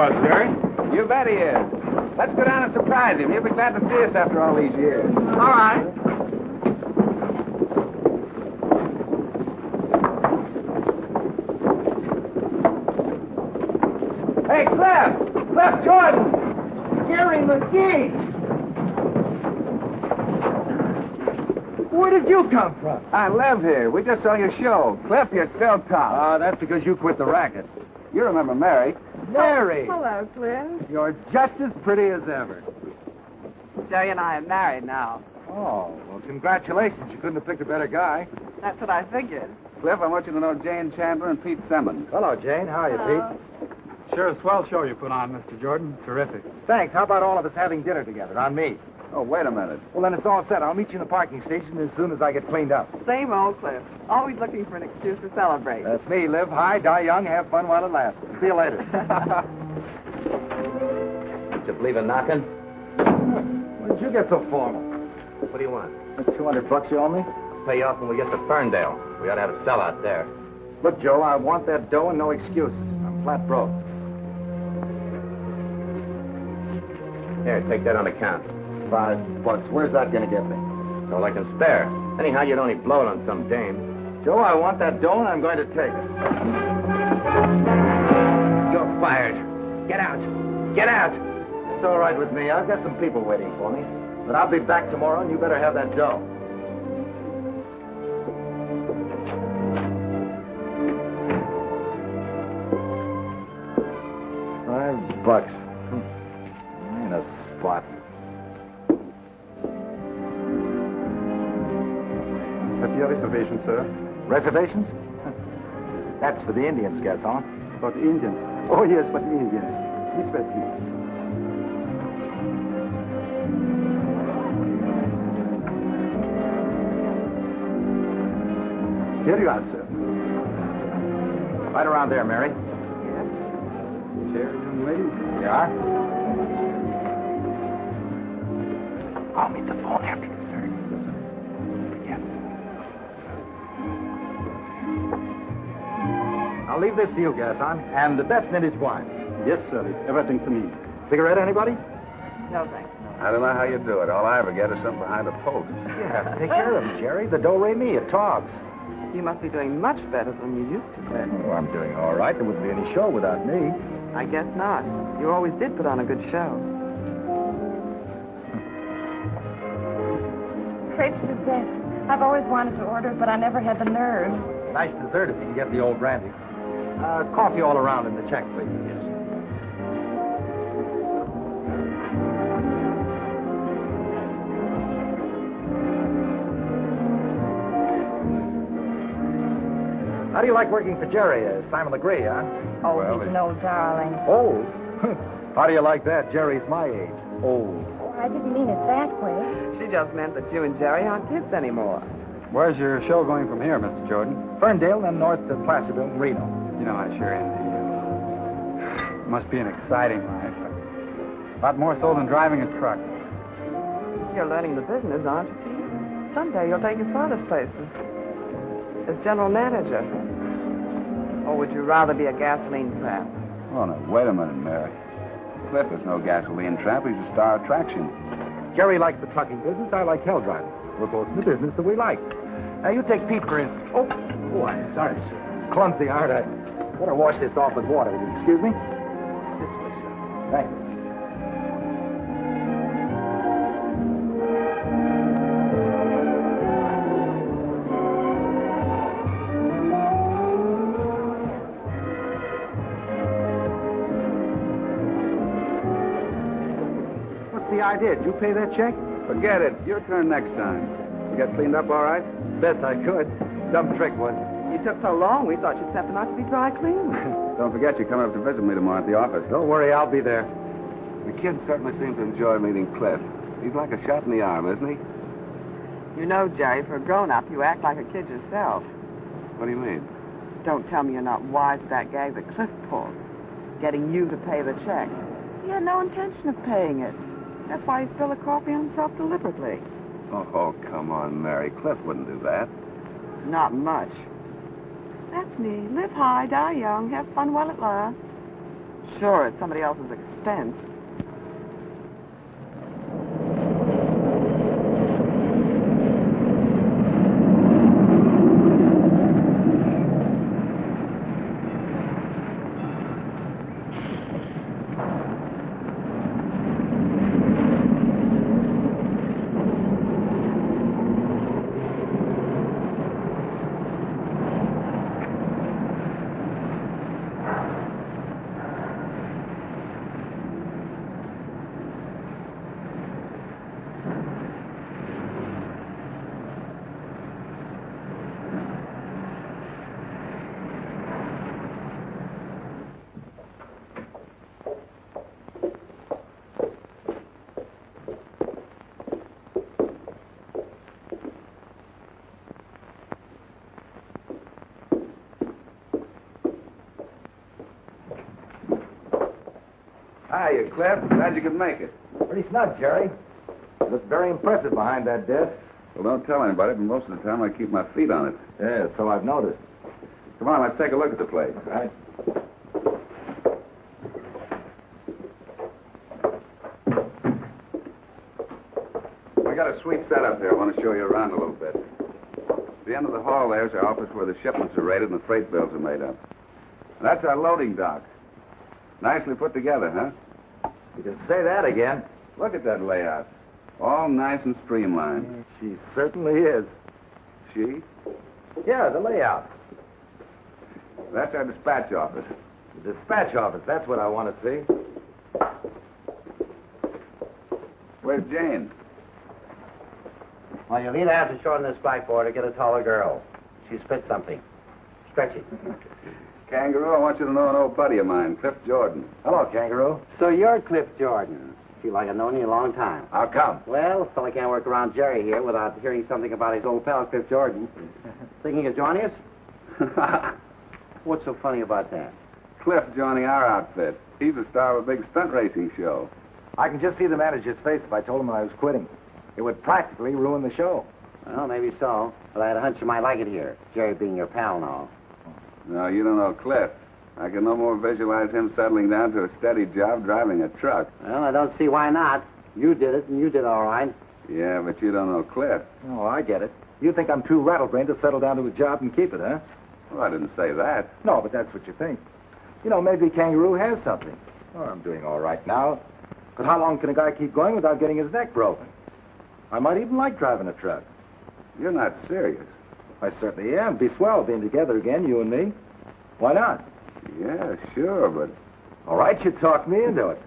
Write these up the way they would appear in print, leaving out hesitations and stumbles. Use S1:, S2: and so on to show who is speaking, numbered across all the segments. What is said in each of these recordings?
S1: was, Jerry.
S2: You bet he is. Let's go down and surprise him. He'll be glad to see us after all these years.
S1: All right.
S2: Hey, Cliff! Cliff Jordan! Jerry McGee!
S1: Where did you come from?
S2: I live here. We just saw your show. Cliff, you're still top.
S1: Oh, that's because you quit the racket.
S2: You remember Mary.
S1: Mary!
S3: Hello, Cliff.
S1: You're just as pretty as ever.
S3: Jerry and I are married now.
S1: Oh, well, congratulations. You couldn't have picked a better guy.
S3: That's what I figured.
S2: Cliff, I want you to know Jane Chandler and Pete Simmons.
S1: Hello, Jane. How are you,
S3: Hello.
S1: Pete?
S4: Sure a swell show you put on, Mr. Jordan. Terrific.
S1: Thanks. How about all of us having dinner together on me?
S2: Oh, wait a minute.
S1: Well, then it's all set. I'll meet you in the parking station as soon as I get cleaned up.
S3: Same old Cliff. Always looking for an excuse to celebrate.
S1: That's me. Live high, die young, have fun while it lasts. See you later.
S5: Did you believe in knocking?
S1: When did you get so formal?
S5: What do you want?
S1: $200 you owe me?
S5: I'll pay you off when we get to Ferndale. We ought to have a sellout there.
S1: Look, Joe, I want that dough and no excuses. I'm flat broke.
S5: Here, take that on account.
S1: $5. Where's that going to get me?
S5: All I can spare. Anyhow, you'd only blow it on some dame.
S1: Joe, I want that dough and I'm going to take it.
S5: You're fired. Get out. Get out.
S1: It's all right with me. I've got some people waiting for me. But I'll be back tomorrow and you better have that dough. $5. Ain't a spot.
S4: Have your reservation, sir?
S1: Reservations? That's for the Indians, guess, huh?
S4: For the Indians. Oh, yes, for the Indians. This way, please. Here you are, sir.
S1: Right around there, Mary.
S3: Yes.
S4: Chair, young lady.
S1: You are? I'll meet the phone after dessert. Forget. I'll leave this to you, Gaston. And the best vintage wine.
S4: Yes, sir. It's everything to me.
S1: Cigarette, anybody?
S3: No, thanks.
S2: I don't know how you do it. All I ever get is something behind a post.
S1: Yeah, take care of him, Jerry. The do-re-mi, it talks.
S3: You must be doing much better than you used to say.
S1: Oh, I'm doing all right. There wouldn't be any show without me.
S3: I guess not. You always did put on a good show.
S6: Crepes is best. I've always wanted to order, but I never had the nerve.
S1: Nice dessert if you can get the old brandy. Coffee all around in the check, please. Yes. How do you like working for Jerry, Simon Legree, huh?
S6: Oh,
S2: Well,
S6: he's
S2: it-
S6: no darling.
S1: Old? How do you like that? Jerry's my age. Old.
S6: Oh, I didn't mean it that way.
S3: She just meant that you and Jerry aren't kids anymore.
S4: Where's your show going from here, Mr. Jordan?
S1: Ferndale, then north to Placerville and Reno.
S4: You know, I sure envy you. Must be an exciting life. A lot more so than driving a truck.
S3: You're learning the business, aren't you, Pete? Someday you'll take your father's places. As general manager. Or would you rather be a gasoline tramp?
S2: Oh, no, wait a minute, Mary. Cliff is no gasoline tramp. He's a star attraction.
S1: Jerry likes the trucking business. I like hell driving. We're both in the business that we like. Now, you take Pete, for instance. Oh, I'm sorry, sir. Clumsy, aren't I? Better wash this off with water. Will you excuse me? This way, sir. Thank you. What's the idea? Did you pay that check?
S2: Forget it. Your turn next time. You got cleaned up all right?
S1: Best I could. Dumb trick, wasn't it?
S3: You took so long, we thought you'd step out to be dry cleaned.
S2: Don't forget you're coming up to visit me tomorrow at the office.
S1: Don't worry, I'll be there.
S2: The kid certainly seems to enjoy meeting Cliff. He's like a shot in the arm, isn't he?
S3: You know, Jerry, for a grown-up, you act like a kid yourself.
S2: What do you mean?
S3: Don't tell me you're not wise to that gag that Cliff pulled. Getting you to pay the check. He had no intention of paying it. That's why he spilled the coffee on himself deliberately.
S2: Oh, come on, Mary. Cliff wouldn't do that.
S3: Not much. That's me. Live high, die young, have fun while it lasts. Sure, at somebody else's expense.
S2: Hiya, Cliff. Glad you could make it.
S1: Pretty snug, Jerry. You look very impressive behind that desk.
S2: Well, don't tell anybody, but most of the time I keep my feet on it.
S1: Yeah, so I've noticed.
S2: Come on, let's take a look at the place.
S1: All right.
S2: I got a sweet setup here. I want to show you around a little bit. At the end of the hall there's our office where the shipments are rated and the freight bills are made up. And that's our loading dock. Nicely put together, huh?
S1: You can say that again.
S2: Look at that layout. All nice and streamlined.
S1: She certainly is.
S2: She?
S1: Yeah, the layout.
S2: That's our dispatch office.
S1: The dispatch office, that's what I want to see.
S2: Where's Jane?
S5: Well, you'll either have to shorten this blackboard or get a taller girl. She spit something. Stretch it.
S2: Kangaroo, I want you to know an old buddy of mine, Cliff Jordan.
S1: Hello, Kangaroo.
S5: So you're Cliff Jordan. Feel like I've known you a long time.
S1: How come?
S5: Well, a fella can't work around Jerry here without hearing something about his old pal, Cliff Jordan. Thinking of joining us? What's so funny about that?
S2: Cliff joining our outfit. He's the star of a big stunt racing show.
S1: I can just see the manager's face if I told him I was quitting. It would practically ruin the show.
S5: Well, maybe so. But I had a hunch you might like it here. Jerry being your pal and all.
S2: No, you don't know Cliff. I can no more visualize him settling down to a steady job driving a truck.
S5: Well, I don't see why not. You did it, and you did all right.
S2: Yeah, but you don't know Cliff.
S1: Oh, I get it. You think I'm too rattlebrained to settle down to a job and keep it, huh?
S2: Well, I didn't say that.
S1: No, but that's what you think. You know, maybe Kangaroo has something. Oh, I'm doing all right now. But how long can a guy keep going without getting his neck broken? I might even like driving a truck.
S2: You're not serious.
S1: I certainly am. Be swell being together again, you and me. Why not?
S2: Yeah, sure, but...
S1: All right, you talked me into it.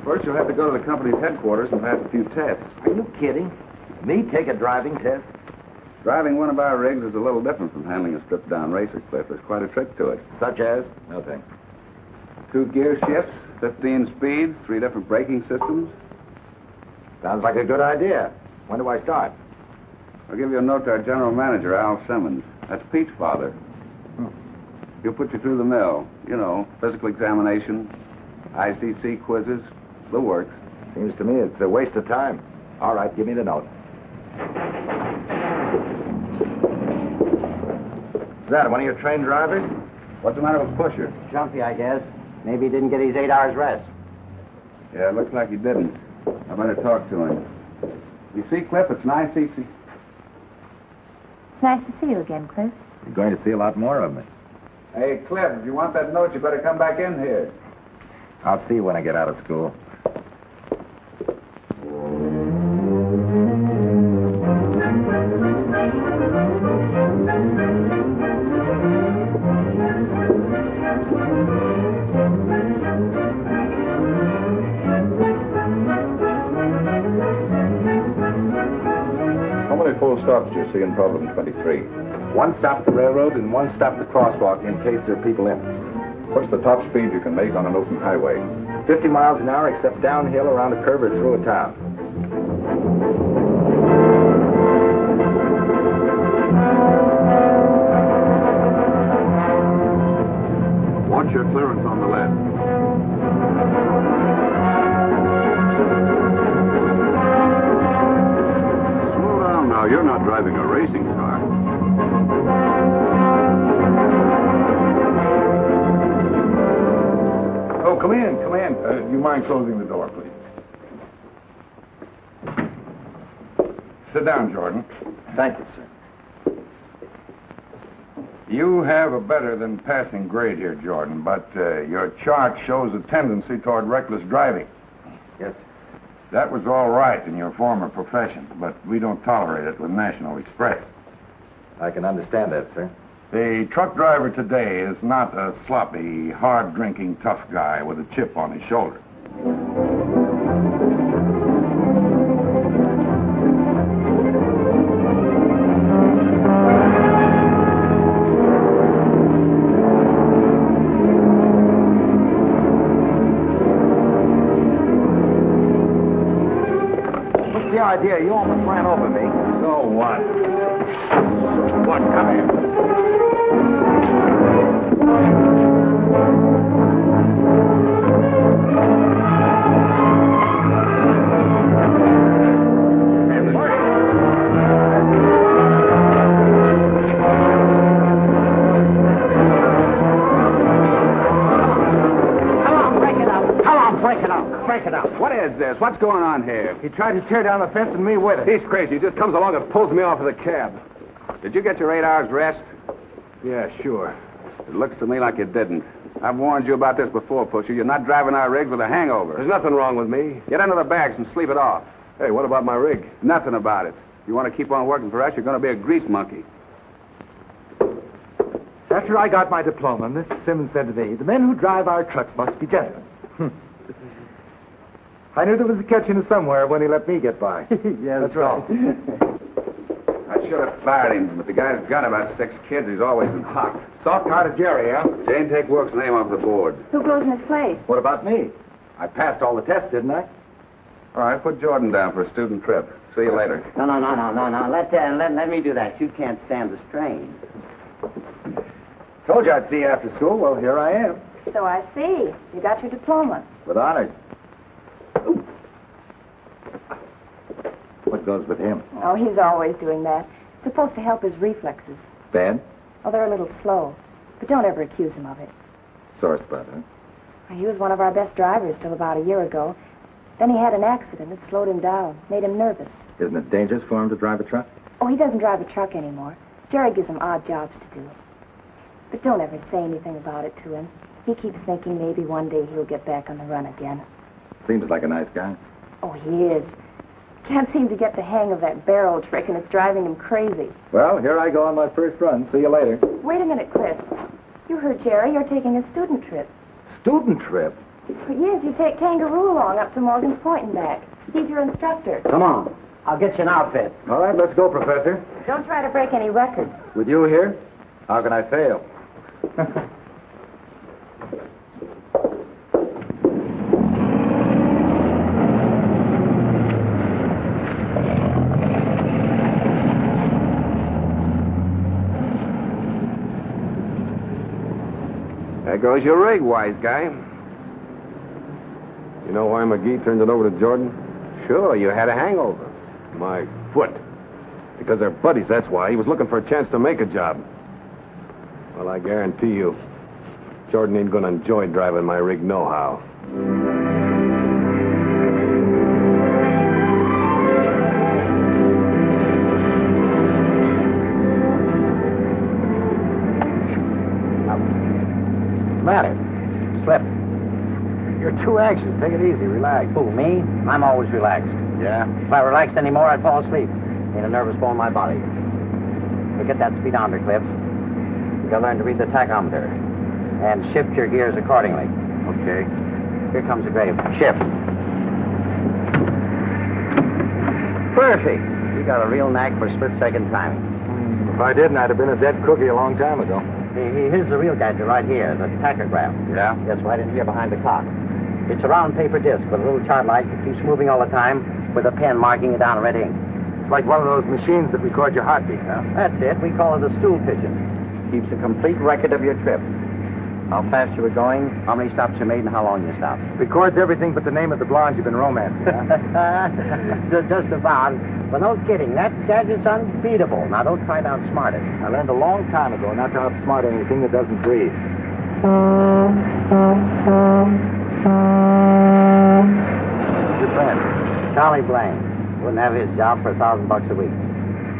S2: First, you'll have to go to the company's headquarters and pass a few tests.
S1: Are you kidding? Me take a driving test?
S2: Driving one of our rigs is a little different from handling a stripped-down racer, Cliff. There's quite a trick to it.
S1: Such as? Nothing.
S2: 2 gear shifts, 15 speeds, 3 different braking systems.
S1: Sounds like a good idea. When do I start?
S2: I'll give you a note to our general manager, Al Simmons. That's Pete's father. He'll put you through the mill. You know, physical examination, ICC quizzes, the works.
S1: Seems to me it's a waste of time. All right, give me the note. Is that one of your trained drivers?
S2: What's the matter with Pusher?
S5: Jumpy, I guess. Maybe he didn't get his 8 hours rest.
S2: Yeah, it looks like he didn't. I better talk to him. You see, Cliff, it's nice he...
S6: It's nice to see you again, Cliff.
S1: You're going to see a lot more of me.
S2: Hey, Cliff, if you want that note, you better come back in here.
S1: I'll see you when I get out of school.
S7: How many full stops do you see in problem 23?
S1: 1 stop at the railroad and 1 stop at the crosswalk in case there are people in.
S7: What's the top speed you can make on an open highway?
S1: 50 miles an hour except downhill around a curve or through a town.
S7: Watch your clearance on the left.
S2: Now, you're not driving a racing car.
S7: Oh, come in, come in. Do you mind closing the door, please? Sit down, Jordan.
S1: Thank you, sir.
S7: You have a better than passing grade here, Jordan, but your chart shows a tendency toward reckless driving.
S1: Yes, sir.
S7: That was all right in your former profession, but we don't tolerate it with National Express.
S1: I can understand that, sir.
S7: The truck driver today is not a sloppy, hard-drinking, tough guy with a chip on his shoulder.
S1: What's the idea? You almost ran over me.
S7: So what? What? Come here.
S5: Break it up.
S2: What is this? What's going on here?
S1: He tried to tear down the fence and me with it.
S8: He's crazy. He just comes along and pulls me off of the cab.
S2: Did you get your 8 hours rest?
S8: Yeah, sure.
S2: It looks to me like you didn't. I've warned you about this before, Pusher. You're not driving our rig with a hangover.
S8: There's nothing wrong with me.
S2: Get under the bags and sleep it off.
S8: Hey, what about my rig?
S2: Nothing about it. If you want to keep on working for us, you're going to be a grease monkey.
S1: After I got my diploma, Mr. Simmons said to me, the men who drive our trucks must be gentlemen. I knew there was a catch in it somewhere when he let me get by.
S5: Yeah,
S1: that's right.
S2: I should have fired him, but the guy's got about 6 kids. He's always been hot.
S1: Soft-hearted Jerry, huh?
S2: Jane, take Wilkes' name off the board.
S6: Who goes in his place?
S1: What about me? I passed all the tests, didn't I?
S2: All right, put Jordan down for a student trip. See you later.
S5: No. Let me do that. You can't stand the strain.
S1: Told you I'd see you after school. Well, here I am.
S6: So I see. You got your diploma.
S1: With honors. What goes with him?
S6: Oh, he's always doing that. It's supposed to help his reflexes.
S1: Bad?
S6: Oh, they're a little slow. But don't ever accuse him of it.
S1: Sore spot, huh?
S6: He was one of our best drivers till about a year ago. Then he had an accident that slowed him down, made him nervous.
S1: Isn't it dangerous for him to drive a truck?
S6: Oh, he doesn't drive a truck anymore. Jerry gives him odd jobs to do. But don't ever say anything about it to him. He keeps thinking maybe one day he'll get back on the run again.
S1: Seems like a nice guy.
S6: Oh, he is. Can't seem to get the hang of that barrel trick, and it's driving him crazy.
S1: Well, here I go on my first run. See you later.
S6: Wait a minute, Chris. You heard Jerry. You're taking a student trip.
S1: Student trip?
S6: Yes, you take Kangaroo along up to Morgan's Point and back. He's your instructor.
S5: Come on. I'll get you an outfit.
S1: All right, let's go, Professor.
S6: Don't try to break any records.
S1: With you here, how can I fail?
S8: There goes your rig, wise guy. You know why McGee turned it over to Jordan? Sure, you had a hangover. My foot. Because they're buddies, that's why. He was looking for a chance to make a job. Well, I guarantee you, Jordan ain't gonna enjoy driving my rig nohow.
S1: Matter? Slip. You're too anxious. Take it easy. Relax.
S5: Who, me? I'm always relaxed.
S1: Yeah?
S5: If I relaxed anymore, I'd fall asleep. Ain't a nervous bone in my body. Look at that speedometer, Clips. You gotta learn to read the tachometer. And shift your gears accordingly.
S1: Okay.
S5: Here comes the grave. Shift. Perfect. You got a real knack for split-second timing.
S1: If I didn't, I'd have been a dead cookie a long time ago.
S5: Here's the real gadget right here, the tachograph.
S1: Yeah?
S5: Yes, right in here behind the clock. It's a round paper disc with a little chart light that keeps moving all the time with a pen marking it down in red ink.
S1: It's like one of those machines that record your heartbeat, huh?
S5: That's it. We call it a stool pigeon. Keeps a complete record of your trip. How fast you were going, how many stops you made, and how long you stopped.
S1: Records everything but the name of the blonde you've been romancing, huh?
S5: Just about. But no kidding. That gadget's unbeatable. Now, don't try to outsmart it.
S1: I learned a long time ago not to outsmart anything that doesn't breathe. Your friend?
S5: Charlie Blaine. Wouldn't have his job for $1,000 a week.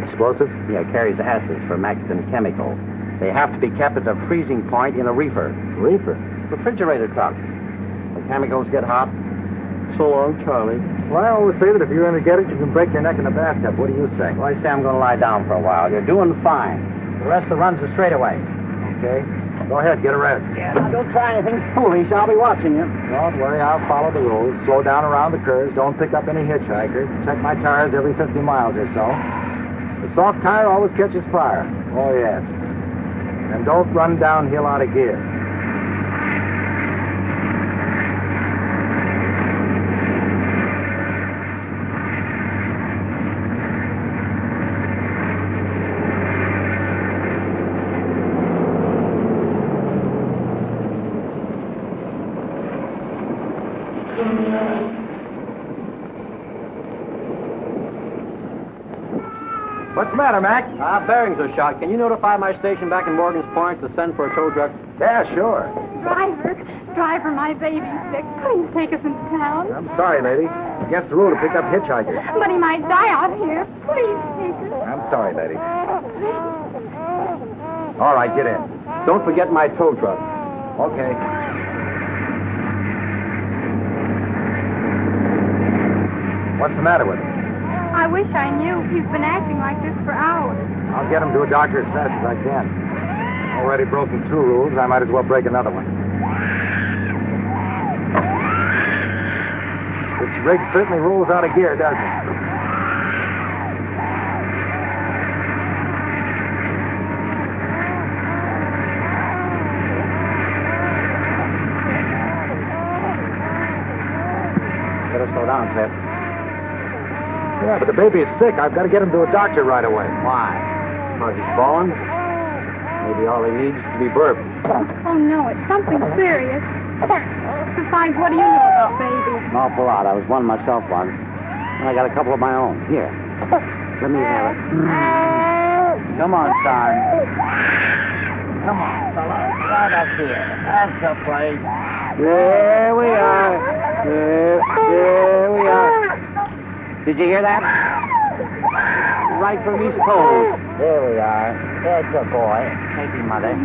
S1: Explosives?
S5: Yeah, carries acids for Maxton Chemical. They have to be kept at a freezing point in a reefer.
S1: Reefer?
S5: Refrigerator truck. The chemicals get hot. So long, Charlie.
S1: Well, I always say that if you're going to get it, you can break your neck in the bathtub. What do you say?
S5: Well, I say I'm going to lie down for a while. You're doing fine. The rest of the runs are straight away.
S1: Okay. Go ahead, get a rest.
S5: Yeah, now don't try anything foolish. I'll be watching you.
S1: Don't worry, I'll follow the rules. Slow down around the curves. Don't pick up any hitchhikers. Check my tires every 50 miles or so. The soft tire always catches fire. Oh, yes. And don't run downhill out of gear. What's the matter, Mac?
S5: Bearings are shot. Can you notify my station back in Morgan's Point to send for a tow truck?
S1: Yeah, sure.
S9: Driver, my baby's sick. Please take us into town.
S1: I'm sorry, lady. It's against the rule to pick up hitchhikers.
S9: But he might die out here. Please take us.
S1: I'm sorry, lady. All right, get in.
S5: Don't forget my tow truck.
S1: Okay. What's the matter with him?
S9: I wish I knew. He's been acting like this for hours.
S1: I'll get him to a doctor as fast as I can. Already broken 2 rules. I might as well break another one. This rig certainly rolls out of gear, doesn't it?
S5: Better slow down, Cliff.
S1: Yeah, but the baby is sick. I've got to get him to a doctor right away.
S5: Why? Because he's fallen? Maybe all he needs is to be burped.
S9: Oh, no, it's something serious. Besides, what do you know about babies?
S5: An awful lot. I was one myself once. And I got a couple of my own. Here. Let me have it. Come on, son. Come on, fella. Right up here. That's the place. There we are. There we are. Did you hear that? Right from his toes. There we are. There's the boy. Thank you, Mother.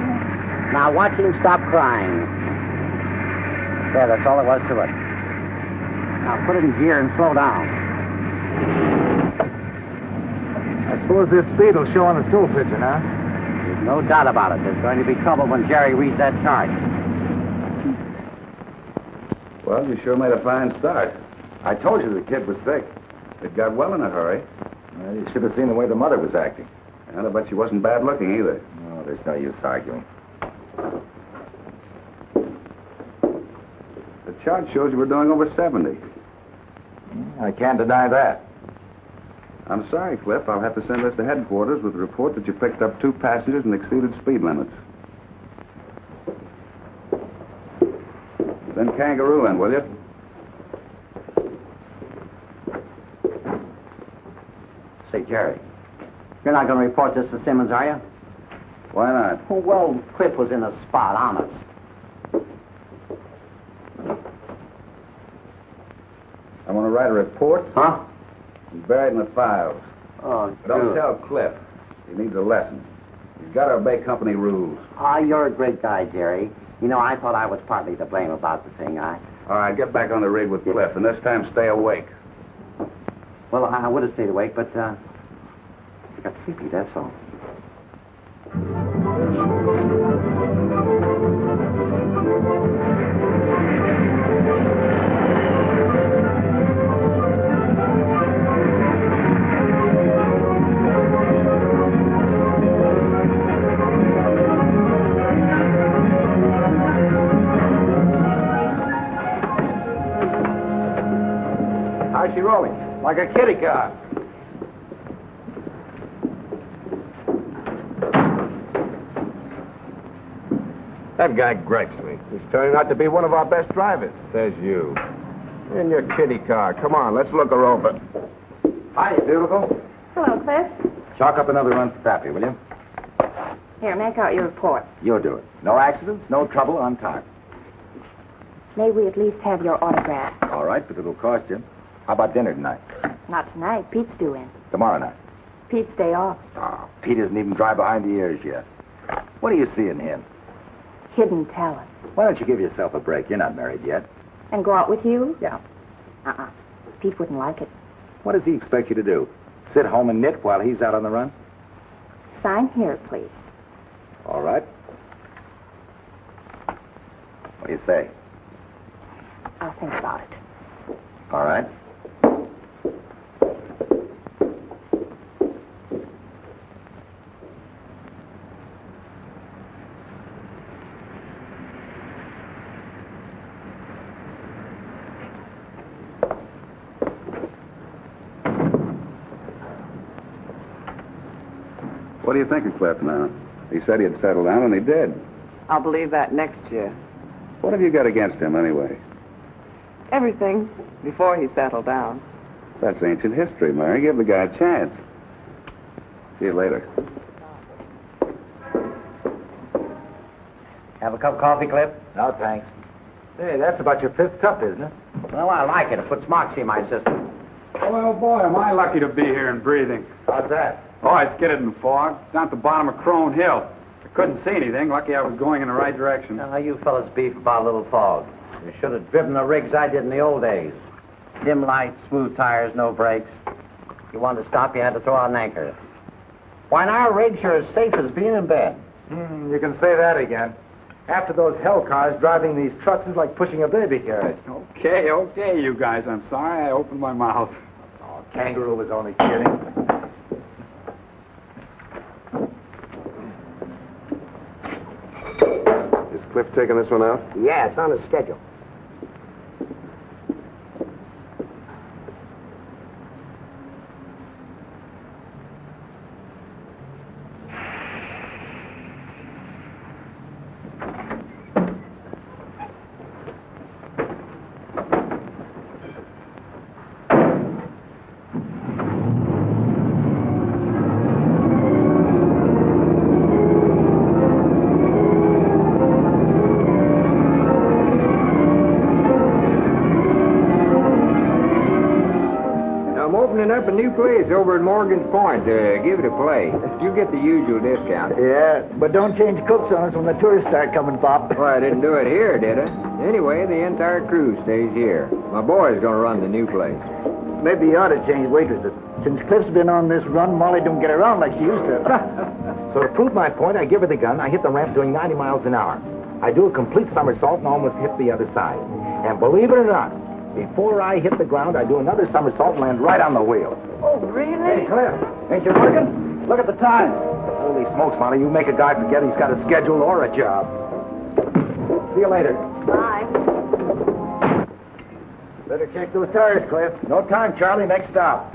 S5: Now watch him stop crying. There, that's all there was to it. Now put it in gear and slow down.
S1: I suppose this speed will show on the stool picture, huh?
S5: There's no doubt about it. There's going to be trouble when Jerry reads that chart.
S2: Well, you sure made a fine start. I told you the kid was sick. It got well in a hurry.
S1: Well, you should have seen the way the mother was acting.
S2: And I bet she wasn't bad looking either.
S1: Oh, there's no use arguing.
S2: The chart shows you were doing over 70.
S1: I can't deny that.
S2: I'm sorry, Cliff. I'll have to send this to headquarters with a report that you picked up 2 passengers and exceeded speed limits. Send Kangaroo in, will you?
S5: Say, Jerry, you're not going to report this to Simmons, are you?
S2: Why not?
S5: Oh, well, Cliff was in a spot, honest.
S2: I want to write a report.
S5: Huh?
S2: It's buried in the files.
S5: Oh,
S2: Don't tell Cliff. He needs a lesson. He's got to obey company rules.
S5: Ah, you're a great guy, Jerry. You know, I thought I was partly to blame about the thing.
S2: All right, get back on the rig with Cliff, and this time stay awake.
S5: Well, I would have stayed awake, but I got sleepy, that's all.
S1: How's she rolling? Like a kitty car.
S8: That guy gripes me. He's turning out to be one of our best drivers. Says you. In your kitty car. Come on, let's look her over.
S1: Hi, beautiful.
S6: Hello, Cliff.
S1: Chalk up another run for Pappy, will you?
S6: Here, make out your report.
S1: You'll do it. No accidents, no trouble, on time.
S6: May we at least have your autograph?
S1: All right, but it'll cost you. How about dinner tonight?
S6: Not tonight. Pete's due in.
S1: Tomorrow night.
S6: Pete's day off.
S1: Oh, Pete isn't even dry behind the ears yet. What do you see in him?
S6: Hidden talent.
S1: Why don't you give yourself a break? You're not married yet.
S6: And go out with you?
S1: Yeah.
S6: Uh-uh. Pete wouldn't like it.
S1: What does he expect you to do? Sit home and knit while he's out on the run?
S6: Sign here, please.
S1: All right. What do you say?
S6: I'll think about it.
S1: All right.
S2: What do you think of Cliff now? He said he'd settle down, and he did.
S3: I'll believe that next year.
S2: What have you got against him, anyway?
S3: Everything before he settled down.
S2: That's ancient history, Mary. Give the guy a chance. See you later.
S5: Have a cup of coffee, Cliff?
S1: No, thanks. Hey, that's about your fifth cup, isn't it?
S5: Well, I like it. It puts moxie in my system.
S4: Well, boy, am I lucky to be here and breathing.
S1: How's that?
S4: Oh, I skidded in the fog. Down at the bottom of Crone Hill. I couldn't see anything. Lucky I was going in the right direction.
S5: Now, you fellas beef about a little fog. You should have driven the rigs I did in the old days. Dim lights, smooth tires, no brakes. If you wanted to stop, you had to throw out an anchor. Why, in our rigs, you're as safe as being in bed.
S1: You can say that again. After those hell cars, driving these trucks is like pushing a baby carriage.
S4: Okay, you guys. I'm sorry I opened my mouth.
S1: Oh, Kangaroo was only kidding.
S8: Is Cliff taking this one out?
S5: Yeah, it's on his schedule.
S10: Up a new place over at Morgan's Point. Give it a play. You get the usual discount.
S1: Yeah, but don't change cooks on us when the tourists start coming, Pop.
S10: Well, I didn't do it here, did I? Anyway, the entire crew stays here. My boy's gonna run the new place.
S1: Maybe you ought to change waitresses. Since Cliff's been on this run, Molly don't get around like she used to. So to prove my point, I give her the gun. I hit the ramp doing 90 miles an hour. I do a complete somersault and almost hit the other side. And believe it or not, before I hit the ground, I do another somersault and land right on the wheel.
S3: Oh, really?
S1: Hey, Cliff, ain't you working? Look at the time. Holy smokes, Molly, you make a guy forget he's got a schedule or a job. See you later.
S6: Bye.
S1: Better check those tires, Cliff. No time, Charlie. Next stop.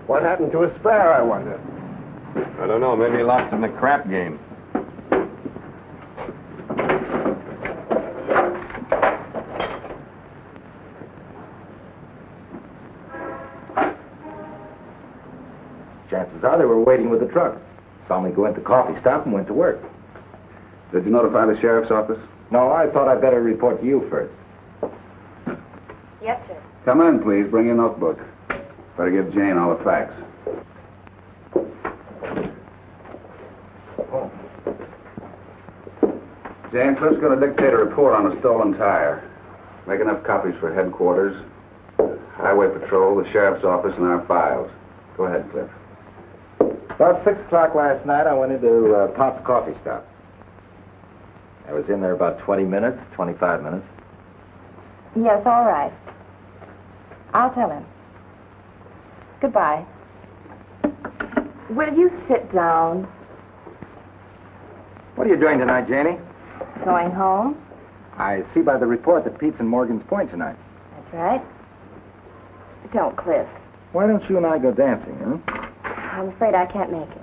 S1: What happened to his spare, I wonder?
S8: I don't know. Maybe he lost in the crap game.
S1: Chances are they were waiting with the truck. Saw me go into coffee stop and went to work.
S2: Did you notify the sheriff's office?
S1: No, I thought I'd better report to you first.
S6: Yes, sir.
S2: Come in, please. Bring your notebook. Better give Jane all the facts.
S1: Oh.
S2: Jane, Cliff's going to dictate a report on a stolen tire. Make enough copies for headquarters, Highway Patrol, the sheriff's office, and our files. Go ahead, Cliff.
S1: About 6 o'clock last night, I went into Pop's coffee stop. I was in there about 20 minutes, 25 minutes.
S6: Yes, all right. I'll tell him. Goodbye. Will you sit down?
S1: What are you doing tonight, Janie?
S6: Going home?
S1: I see by the report that Pete's in Morgan's Point tonight.
S6: That's right. Don't, Cliff.
S1: Why don't you and I go dancing, huh?
S6: I'm afraid I can't make it.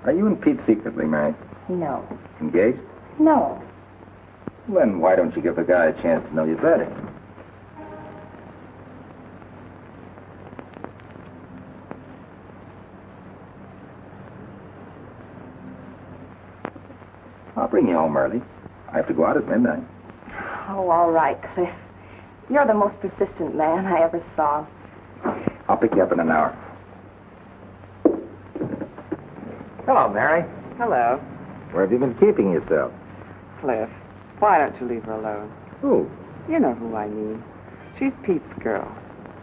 S1: Are you and Pete secretly married?
S6: No.
S1: Engaged?
S6: No.
S1: Then why don't you give the guy a chance to know you better? I'll bring you home early. I have to go out at midnight.
S6: Oh, all right, Cliff. You're the most persistent man I ever saw.
S1: I'll pick you up in an hour. Hello, Mary.
S3: Hello,
S1: Where have you been keeping yourself?
S3: Cliff. Why don't you leave her alone?
S1: Who?
S3: You know who I mean. She's Pete's girl.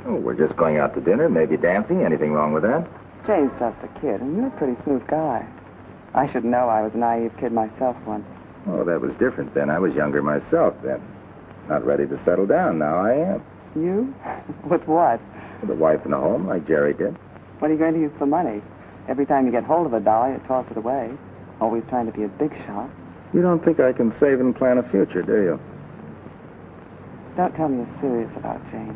S1: Oh, we're just going out to dinner, maybe dancing. Anything wrong with that?
S3: Jane's just a kid, and you're a pretty smooth guy. I should know I was a naive kid myself once.
S1: Oh, that was different then. I was younger myself then. Not ready to settle down. Now I am.
S3: You? With what?
S1: With a wife and a home, like Jerry did.
S3: What are you going to use for money? Every time you get hold of a dollar, you toss it away. Always trying to be a big shot.
S1: You don't think I can save and plan a future, do you?
S3: Don't tell me you're serious about Jane.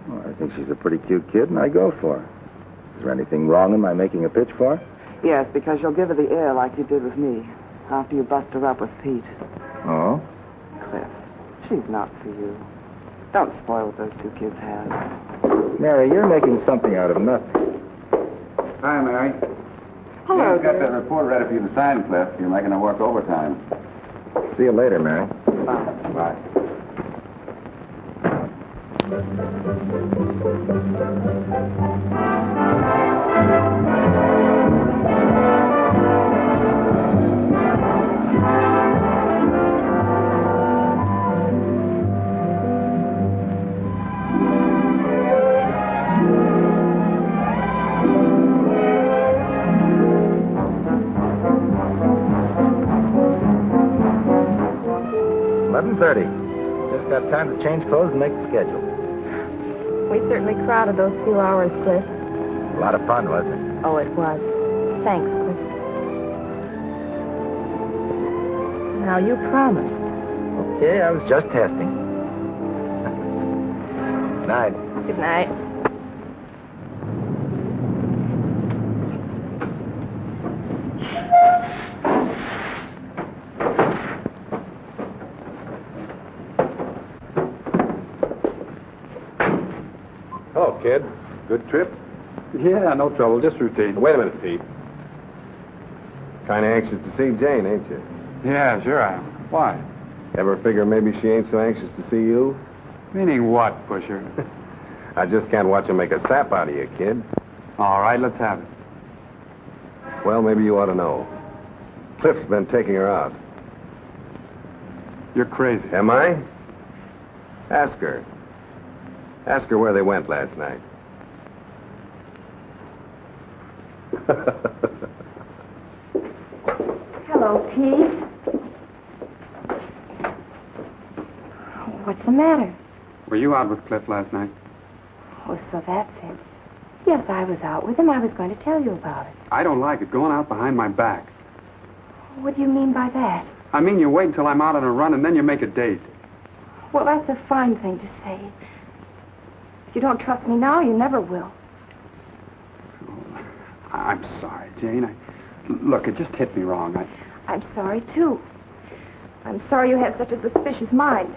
S1: Well, I think she's a pretty cute kid, and I go for her. Is there anything wrong in my making a pitch for her?
S3: Yes, because you'll give her the air like you did with me, after you bust her up with Pete.
S1: Oh?
S3: Cliff, she's not for you. Don't spoil what those two kids have.
S1: Mary, you're making something out of nothing.
S2: Hi, Mary.
S3: Hello,
S2: Jane's got
S3: dear.
S2: that report ready for you to sign, Cliff. You're making her work overtime.
S1: See you later, Mary.
S3: Bye.
S2: Bye.
S1: Just got time to change clothes and make the schedule.
S6: We certainly crowded those few hours, Cliff.
S1: A lot of fun, wasn't it?
S6: Oh, it was. Thanks, Cliff. Now, you promised.
S1: Okay, I was just testing. Night.
S6: Good night.
S8: Hello, kid. Good trip?
S4: Yeah, no trouble, just routine.
S8: Wait a minute, Pete. Kind of anxious to see Jane, ain't you?
S4: Yeah, sure I am. Why?
S8: Ever figure maybe she ain't so anxious to see you?
S4: Meaning what, Pusher?
S8: I just can't watch her make a sap out of you, kid.
S4: All right, let's have it.
S8: Well, maybe you ought to know. Cliff's been taking her out.
S4: You're crazy.
S8: Am I? Ask her. Ask her where they went last night.
S6: Hello, Pete. What's the matter?
S4: Were you out with Cliff last night?
S6: Oh, so that's it. Yes, I was out with him. I was going to tell you about it.
S4: I don't like it, going out behind my back.
S6: What do you mean by that?
S4: I mean, you wait until I'm out on a run and then you make a date.
S6: Well, that's a fine thing to say. If you don't trust me now, you never will.
S4: I'm sorry, Jane. Look, it just hit me wrong.
S6: I'm sorry, too. I'm sorry you had such a suspicious mind.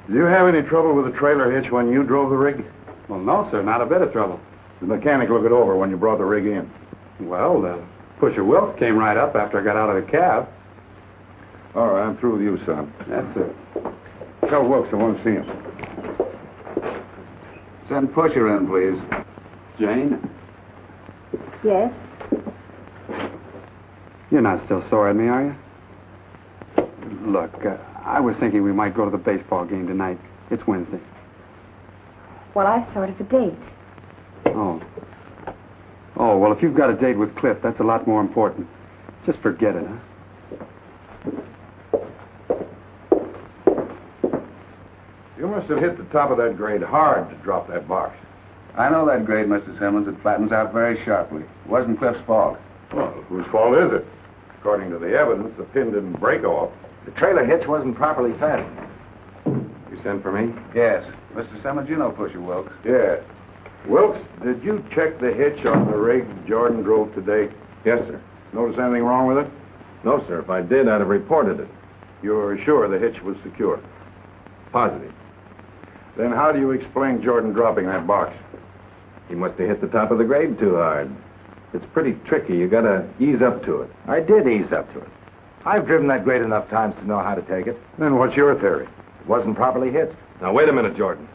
S7: Did you have any trouble with the trailer hitch when you drove the rig?
S4: Well, no, sir, not a bit of trouble.
S7: The mechanic look it over when you brought the rig in.
S4: Well, Pusher Wilkes came right up after I got out of the cab.
S7: All right, I'm through with you, son.
S4: That's it.
S7: Tell Wilkes I want to see him.
S2: Send Pusher in, please.
S4: Jane,
S6: Yes?
S4: you're not still sore at me, are you? Look, I was thinking we might go to the baseball game tonight. It's Wednesday.
S6: Well, I sort of a date.
S4: Oh. Oh, well, if you've got a date with Cliff, that's a lot more important. Just forget it, huh?
S7: You must have hit the top of that grade hard to drop that box.
S2: I know that grade, Mr. Simmons. It flattens out very sharply. It wasn't Cliff's fault.
S7: Well, whose fault is it? According to the evidence, the pin didn't break off.
S1: The trailer hitch wasn't properly fastened.
S8: You sent for me?
S2: Yes. Mr. Simmons, you know Pusher Wilkes.
S7: Yeah. Wilkes, did you check the hitch on the rig Jordan drove today?
S8: Yes, sir.
S7: Notice anything wrong with it?
S8: No, sir. If I did, I'd have reported it.
S7: You're sure the hitch was secure?
S8: Positive.
S7: Then how do you explain Jordan dropping that box?
S8: He must have hit the top of the grade too hard. It's pretty tricky. You gotta ease up to it.
S1: I did ease up to it. I've driven that grade enough times to know how to take it.
S7: Then what's your theory?
S1: It wasn't properly hitched.
S8: Now, wait a minute, Jordan.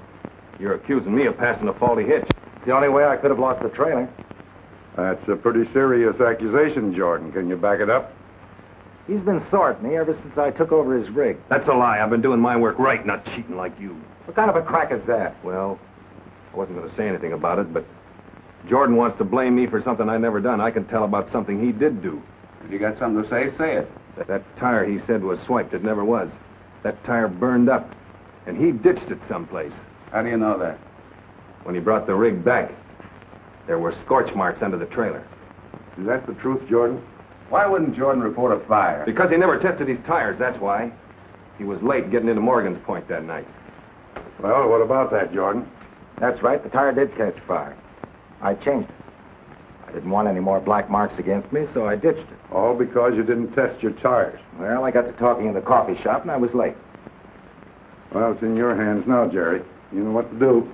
S8: You're accusing me of passing a faulty hitch.
S1: It's the only way I could have lost the trailer.
S7: That's a pretty serious accusation, Jordan. Can you back it up?
S1: He's been sore at me ever since I took over his rig.
S8: That's a lie. I've been doing my work right, not cheating like you.
S1: What kind of a crack is that?
S8: Well, I wasn't going to say anything about it, but Jordan wants to blame me for something I never done. I can tell about something he did do.
S2: If you got something to say, say it.
S8: That tire he said was swiped. It never was. That tire burned up, and he ditched it someplace.
S2: How do you know that?
S8: When he brought the rig back, there were scorch marks under the trailer.
S7: Is that the truth, Jordan?
S2: Why wouldn't Jordan report a fire?
S8: Because he never tested his tires, that's why. He was late getting into Morgan's Point that night.
S7: Well, what about that, Jordan?
S1: That's right. The tire did catch fire. I changed it. I didn't want any more black marks against me, so I ditched it.
S7: All because you didn't test your tires.
S1: Well, I got to talking in the coffee shop, and I was late.
S7: Well, it's in your hands now, Jerry. You know what to do.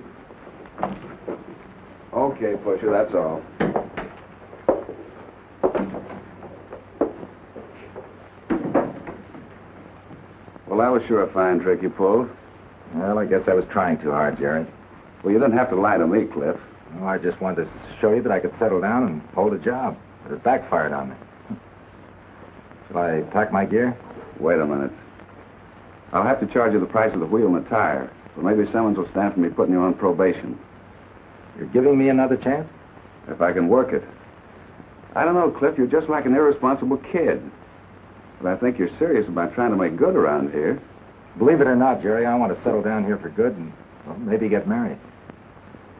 S2: Okay, Pusher, that's all. Well, that was sure a fine trick you pulled.
S1: Well, I guess I was trying too hard, Jerry.
S2: Well, you didn't have to lie to me, Cliff.
S1: Well, I just wanted to show you that I could settle down and hold a job. But it backfired on me. Shall I pack my gear?
S2: Wait a minute. I'll have to charge you the price of the wheel and the tire. But maybe someone will stand for me putting you on probation.
S1: You're giving me another chance?
S2: If I can work it. I don't know, Cliff. You're just like an irresponsible kid. But I think you're serious about trying to make good around here.
S1: Believe it or not, Jerry, I want to settle down here for good and, well, maybe get married.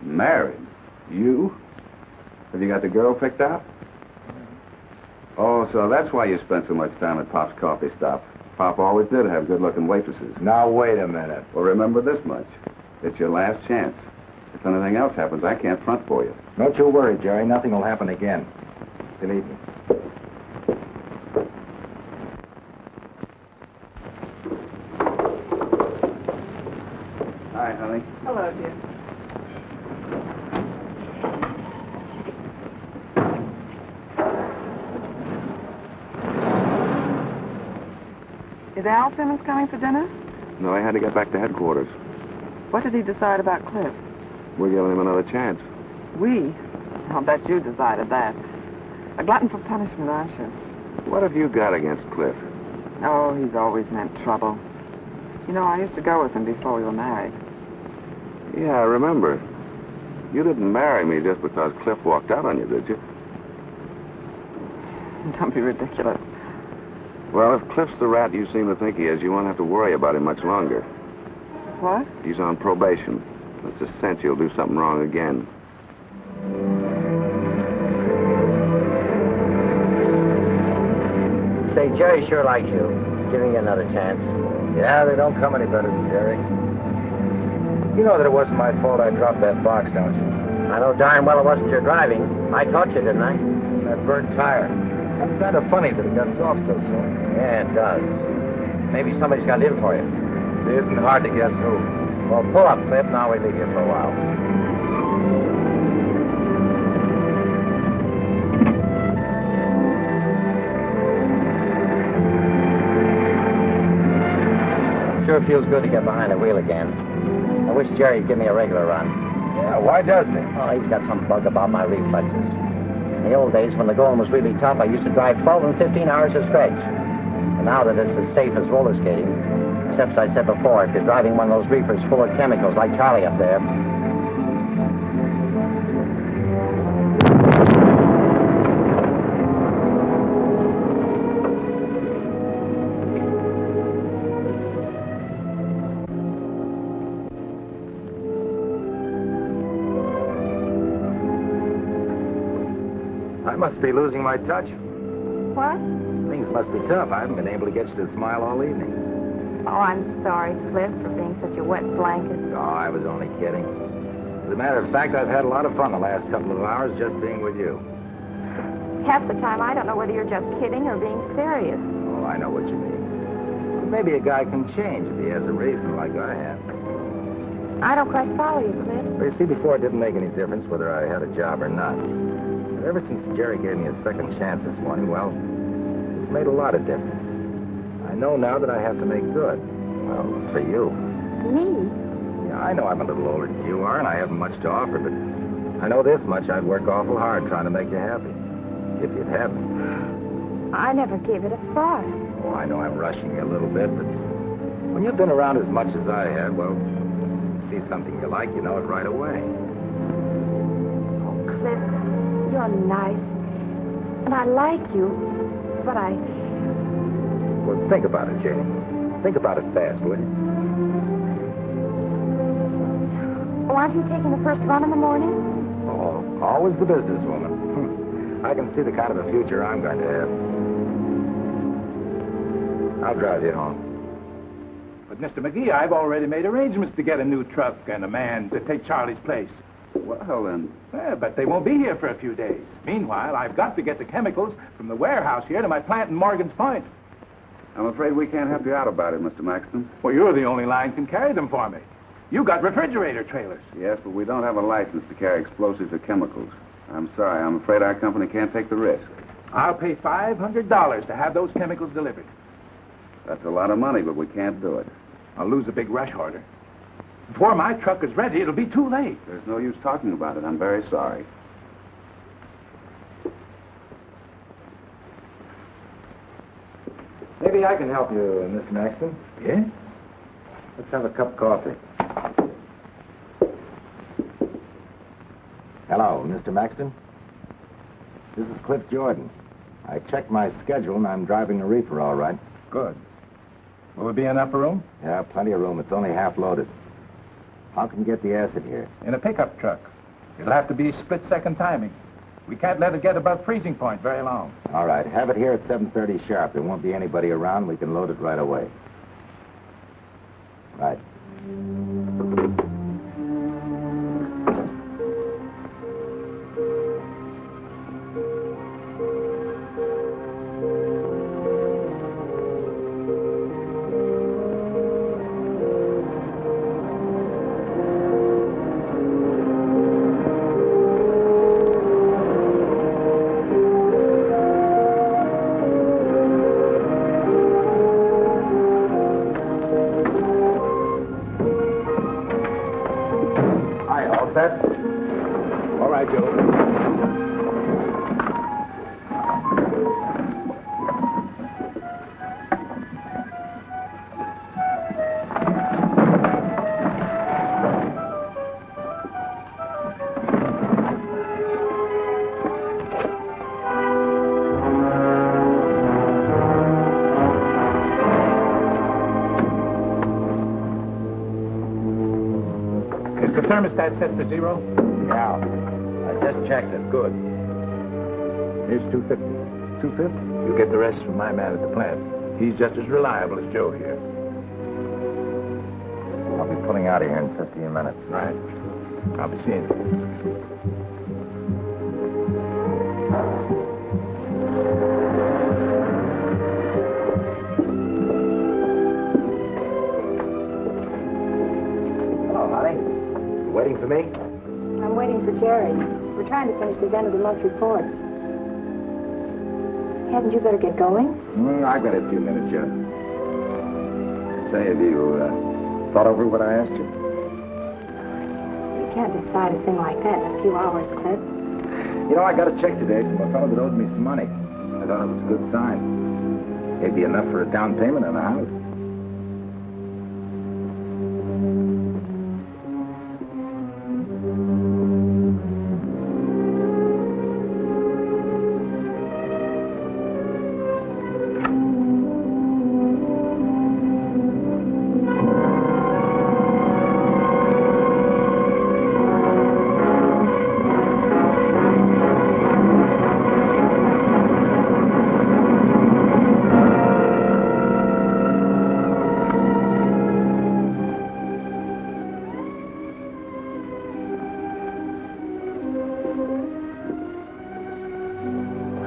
S2: Married? You? Have you got the girl picked out? Oh, so that's why you spent so much time at Pop's coffee stop. Pop always did have good-looking waitresses.
S1: Now, wait a minute.
S2: Well, remember this much. It's your last chance. If anything else happens, I can't front for you.
S1: Don't you worry, Jerry. Nothing will happen again. Believe me.
S2: Hi, honey.
S3: Hello, dear. Is Al Simmons coming for dinner?
S2: No, I had to get back to headquarters.
S3: What did he decide about Cliff?
S2: We're giving him another chance.
S3: We? I'll bet you decided that. A glutton for punishment, aren't you?
S2: What have you got against Cliff?
S3: Oh, he's always meant trouble. You know, I used to go with him before we were married.
S2: Yeah, I remember. You didn't marry me just because Cliff walked out on you, did you?
S3: Don't be ridiculous.
S2: Well, if Cliff's the rat you seem to think he is, you won't have to worry about him much longer.
S3: What?
S2: He's on probation. It's a cinch he'll do something wrong again.
S5: Say, Jerry sure likes you. Giving you another chance.
S1: Yeah, they don't come any better than Jerry. You know that it wasn't my fault I dropped that box, don't you?
S5: I know darn well it wasn't your driving. I taught you, didn't I?
S1: That burnt tire. It's kind of funny that it got soft so soon.
S5: Yeah, it does. Maybe somebody's got in for you.
S1: It isn't hard to guess who.
S5: Well, pull up, Cliff. Now we leave you for a while. Sure feels good to get behind the wheel again. I wish Jerry'd give me a regular run.
S1: Yeah, why doesn't he?
S5: Oh, he's got some bug about my reflexes. In the old days, when the going was really tough, I used to drive 12 and 15 hours a stretch. But now that it's as safe as roller skating, except as I said before, if you're driving one of those reefers full of chemicals like Charlie up there.
S1: I must be losing my touch.
S9: What?
S1: Things must be tough. I haven't been able to get you to smile all evening.
S9: Oh, I'm sorry, Cliff, for being such a wet blanket.
S1: Oh, I was only kidding. As a matter of fact, I've had a lot of fun the last couple of hours just being with you.
S9: Half the time, I don't know whether you're just kidding or being serious.
S1: Oh, I know what you mean. But maybe a guy can change if he has a reason like I have.
S6: I don't quite follow you, Cliff.
S1: Well, you see, before it didn't make any difference whether I had a job or not. But ever since Jerry gave me a second chance this morning, well, it's made a lot of difference. I know now that I have to make good. Well, for you.
S6: Me?
S1: Yeah, I know I'm a little older than you are, and I haven't much to offer, but I know this much. I'd work awful hard trying to make you happy. If you'd have me.
S6: I never gave it a thought.
S1: Oh, I know I'm rushing you a little bit, but when you've been around as much as I have, well, see something you like, you know it right away.
S6: Oh, Cliff, you're nice. And I like you, but I...
S1: Well, think about it, Janie. Think about it fast, will you?
S6: Oh, aren't you taking the first run in the morning?
S1: Oh, always the businesswoman. I can see the kind of a future I'm going to have. I'll drive you home.
S11: But, Mr. McGee, I've already made arrangements to get a new truck and a man to take Charlie's place.
S2: Well, then...
S11: Yeah, but they won't be here for a few days. Meanwhile, I've got to get the chemicals from the warehouse here to my plant in Morgan's Point.
S2: I'm afraid we can't help you out about it, Mr. Maxton.
S11: Well, you're the only line can carry them for me. You got refrigerator trailers.
S2: Yes, but we don't have a license to carry explosives or chemicals. I'm sorry. I'm afraid our company can't take the risk.
S11: I'll pay $500 to have those chemicals delivered.
S2: That's a lot of money, but we can't do it.
S11: I'll lose a big rush order. Before my truck is ready, it'll be too late.
S2: There's no use talking about it. I'm very sorry.
S1: Maybe I can help you, Mr. Maxton.
S11: Yeah?
S1: Let's have a cup of coffee. Hello, Mr. Maxton. This is Cliff Jordan. I checked my schedule, and I'm driving a reefer all right.
S11: Good. Will there be enough room?
S1: Yeah, plenty of room. It's only half loaded. How can you get the acid here?
S11: In a pickup truck. It'll have to be split-second timing. We can't let it get above freezing point very long.
S1: All right. Have it here at 7:30 sharp. There won't be anybody around. We can load it right away. Right.
S11: All right, Joe. Is the thermostat set to 0?
S1: Yeah. I just checked it. Good.
S11: Here's $250. $250? You get the rest from my man at the plant. He's just as reliable as Joe here.
S1: I'll be pulling out of here in 15 minutes.
S11: Right. I'll be seeing you.
S1: Waiting for me?
S6: I'm waiting for Jerry. We're trying to finish these end-of-the-month reports. Hadn't you better get going?
S1: I've got a few minutes yet. Say, have you thought over what I asked you?
S6: You can't decide a thing like that in a few hours, Cliff.
S1: You know, I got a check today from a fellow that owed me some money. I thought it was a good sign. It'd be enough for a down payment on a house.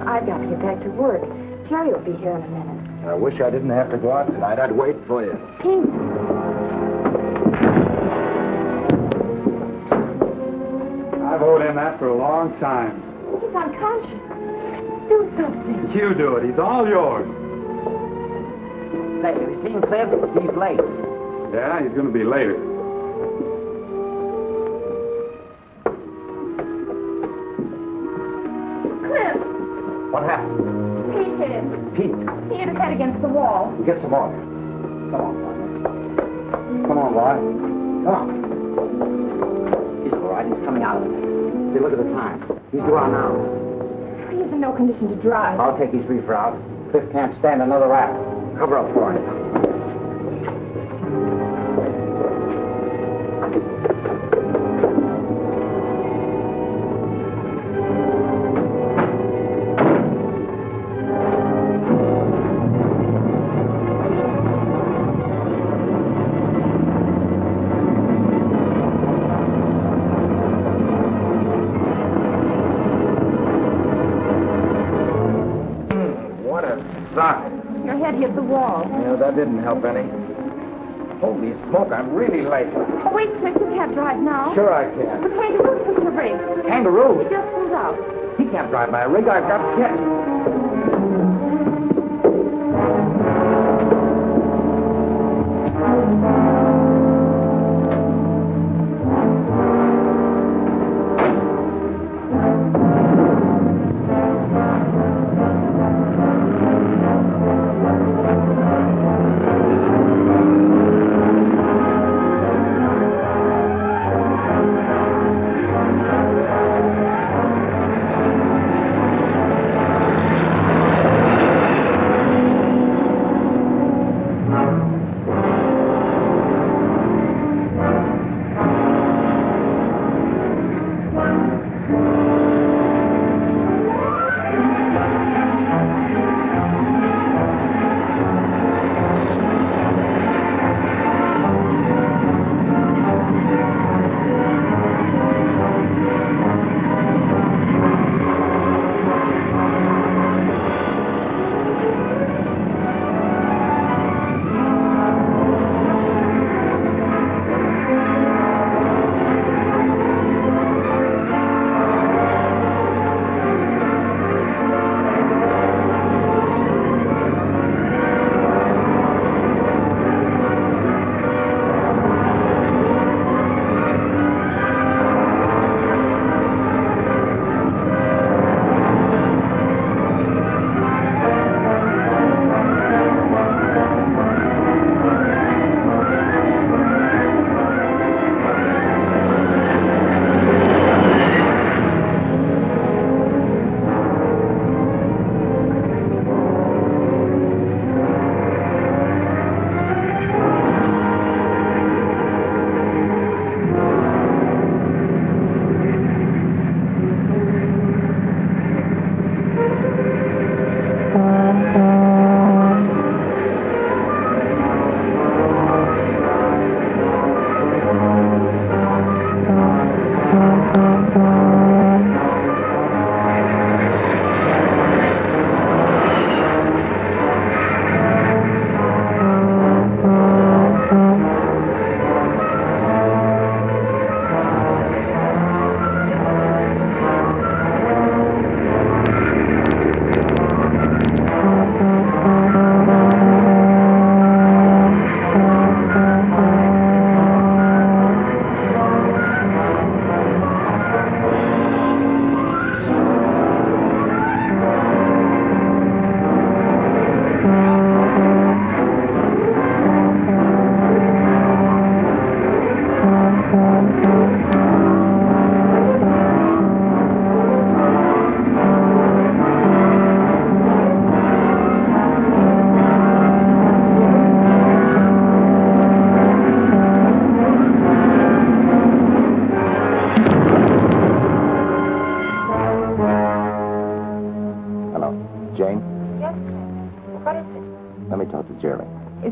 S6: I've got to get back to work. Jerry will be here in a minute.
S1: I wish I didn't have to go out tonight. I'd wait for you.
S6: Pete!
S4: after a long time.
S6: He's unconscious. Do something.
S4: You do it. He's all yours.
S5: Say, have you seen Cliff? He's late.
S4: Yeah, he's going to be later.
S6: Cliff!
S5: What happened?
S6: Pete hit him.
S5: Pete,
S6: He hit his head against the wall.
S5: get some more. Come on, boy. Come on, boy. Come on. He's all right. He's coming out of it. See, look at the time. He's due out now.
S6: He's in no condition to drive.
S5: I'll take his reefer out. Cliff can't stand another rap. Cover up for him.
S10: What a sight.
S6: Your head hit the wall.
S10: Yeah, that didn't help any. Holy smoke, I'm really late.
S6: Oh, wait, Cliff, you can't drive now.
S10: Sure I can.
S6: The kangaroo took the brake.
S10: Kangaroo?
S6: He just pulled out.
S10: He can't drive my rig. I've got to catch.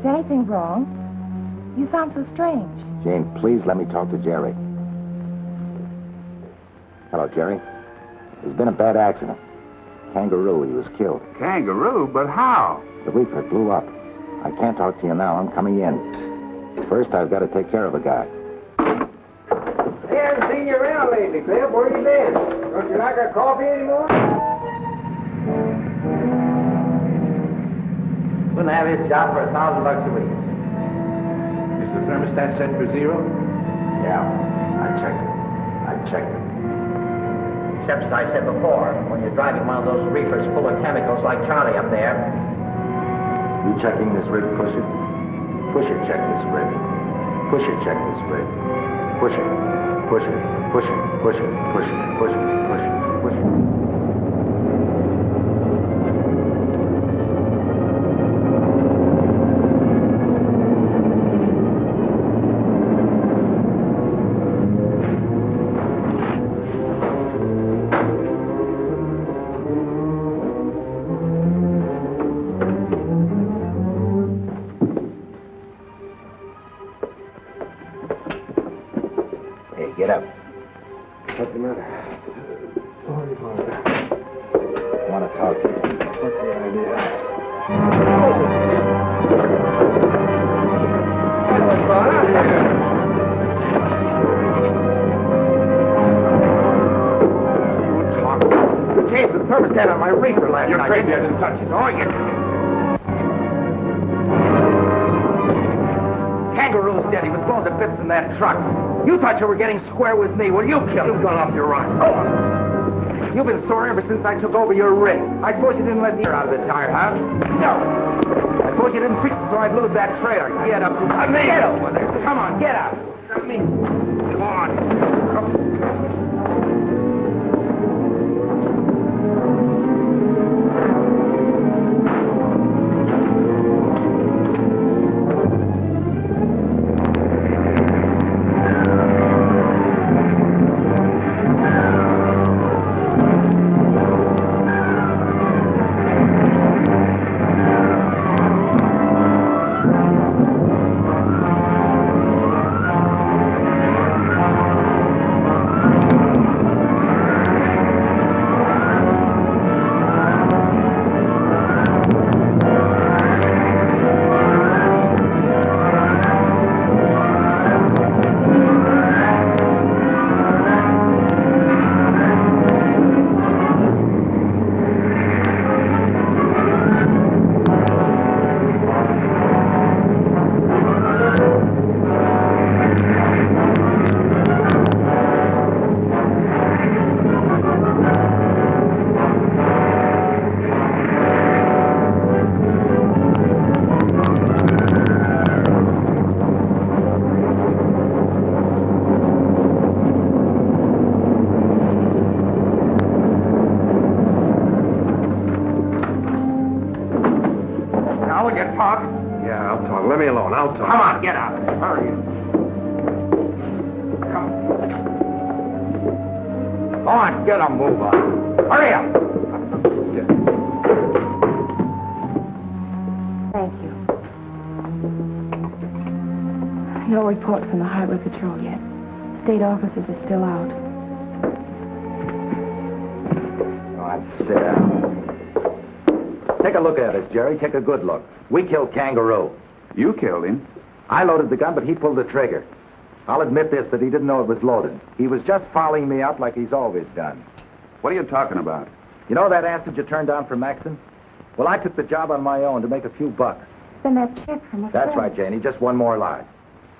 S6: Is anything wrong? You sound so strange.
S11: Jane, please let me talk to Jerry. Hello, Jerry. There's been a bad accident. Kangaroo, he was killed.
S2: Kangaroo? But how?
S11: The reefer blew up. I can't talk to you now. I'm coming in. First, I've got to take care of a guy.
S10: Hey, I haven't seen you around lately, Cliff. Where you been? Don't you like our coffee anymore?
S5: Wouldn't have his job for $1,000 a week.
S11: Is the thermostat set for 0?
S5: Yeah, I checked it. Except, as I said before, when you're driving one of those reefers full of chemicals like Charlie up there. You checking this rig, Pusher? Pusher, check this rig. Pusher, check this rig. Pusher, Pusher, Pusher, Pusher, Pusher, Pusher, Pusher, Pusher. Get up.
S8: What's the matter?
S5: I want to talk to you.
S8: What's the idea?
S1: You changed the thermostat on my reefer last night.
S7: You're crazy. I didn't touch it.
S1: Oh, you... Kangaroo's dead. He was blown to bits in that truck. You thought you were getting square with me. Well, you killed him.
S7: You've gone off your rock.
S1: Oh. You've been sore ever since I took over your rig. I suppose you didn't let the air out of the tire, huh? No. I suppose you didn't fix it so I'd lose that trailer. Get up. Get over there. Come on, get up. Come on.
S8: Let me alone. I'll talk.
S1: Come on, get out. Hurry. Come on, get a move on. Hurry up.
S6: Thank you. No report from the Highway Patrol yet. State officers are still out.
S5: Go on, sit down. Take a look at us, Jerry. Take a good look. We killed Kangaroo.
S2: You killed him.
S5: I loaded the gun, but he pulled the trigger. I'll admit this, that he didn't know it was loaded. He was just following me up like he's always done.
S2: What are you talking about?
S5: You know that acid you turned down for Maxon? Well, I took the job on my own to make a few bucks.
S6: Then that check from a
S5: That's
S6: friend.
S5: right, Janie. Just one more lie.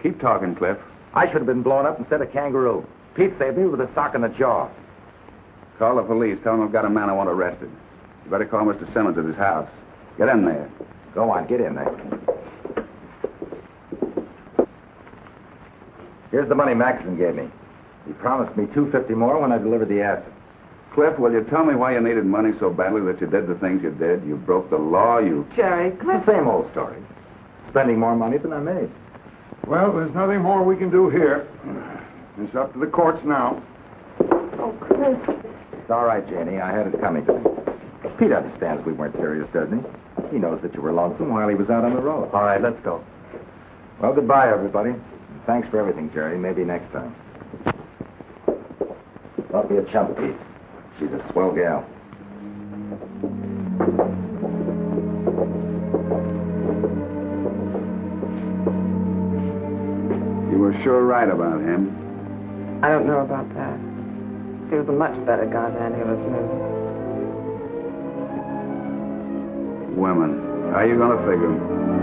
S2: Keep talking, Cliff.
S5: I should have been blown up instead of Kangaroo. Pete saved me with a sock in the jaw.
S2: Call the police. Tell them I've got a man I want arrested. You better call Mr. Simmons at his house. Get in there.
S5: Go on, get in there. Here's the money Maxon gave me. He promised me $250 more when I delivered the acid.
S2: Cliff, will you tell me why you needed money so badly that you did the things you did? You broke the law, you...
S3: Jerry,
S5: The same old story. Spending more money than I made.
S7: Well, there's nothing more we can do here. It's up to the courts now.
S6: Oh, Cliff.
S5: It's all right, Janie. I had it coming to me. Pete understands we weren't serious, doesn't he? He knows that you were lonesome while he was out on the road.
S1: All right, let's go.
S5: Well, goodbye, everybody. Thanks for everything, Jerry. Maybe next time. Don't be a chump, Pete. She's a swell gal.
S2: You were sure right about him.
S3: I don't know about that. Roscoe's a much better guy than he was new.
S2: Women. How you gonna figure 'em?